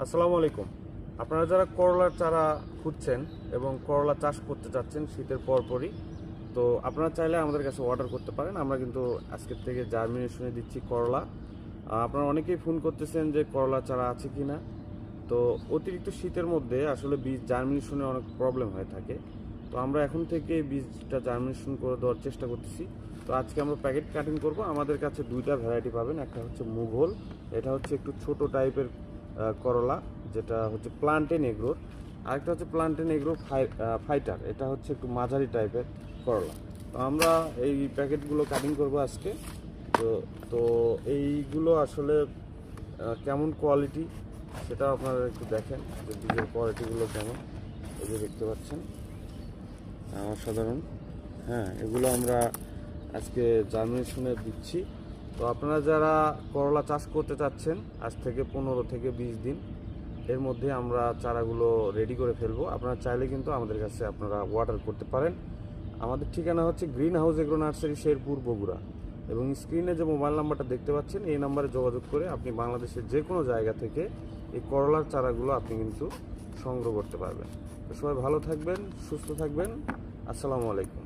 আসসালামু আলাইকুম। আপনারা যারা করলার চারা খুঁজছেন এবং করলা চাষ করতে চাচ্ছেন শীতের পরপরই, তো আপনারা চাইলে আমাদের কাছে অর্ডার করতে পারেন। আমরা কিন্তু আজকের থেকে জার্মিনেশনে দিচ্ছি করলা। আপনারা অনেকেই ফোন করতেছেন যে করলা চারা আছে কি না। তো অতিরিক্ত শীতের মধ্যে আসলে বীজ জার্মিনেশনে অনেক প্রবলেম হয়ে থাকে। তো আমরা এখন থেকে বীজটা জার্মিনেশন করে দেওয়ার চেষ্টা করতেছি। তো আজকে আমরা প্যাকেট কাটিং করব। আমাদের কাছে দুইটা ভ্যারাইটি পাবেন। একটা হচ্ছে মুঘল, এটা হচ্ছে একটু ছোট টাইপের করলা, যেটা হচ্ছে প্লান্টেন এগ্রোর। আরেকটা হচ্ছে প্লান্টেন এগ্রো ফাইটার, এটা হচ্ছে একটু মাঝারি টাইপের করলা। তো আমরা এই প্যাকেটগুলো কাটিং করব আজকে। তো তো এইগুলো আসলে কেমন কোয়ালিটি সেটা আপনারা একটু দেখেন যে বীজের কোয়ালিটিগুলো কেমন। এই যে দেখতে পাচ্ছেন অসাধারণ। হ্যাঁ, এগুলো আমরা আজকে জার্মিনেশনে দিচ্ছি। তো আপনারা যারা করলা চাষ করতে চাচ্ছেন, আজ থেকে 15 থেকে 20 দিন এর মধ্যে আমরা চারাগুলো রেডি করে ফেলবো। আপনারা চাইলে কিন্তু আমাদের কাছে আপনারা অর্ডার করতে পারেন। আমাদের ঠিকানা হচ্ছে green house agro nursery, Sherpur, Bogura. এবং স্ক্রিনে যে মোবাইল নাম্বারটা দেখতে পাচ্ছেন, এই নাম্বারে যোগাযোগ করে আপনি বাংলাদেশের যে কোনো জায়গা থেকে এই করলার চারাগুলো আপনি কিন্তু সংগ্রহ করতে পারবেন। তো সবাই ভালো থাকবেন, সুস্থ থাকবেন। আসসালামু আলাইকুম।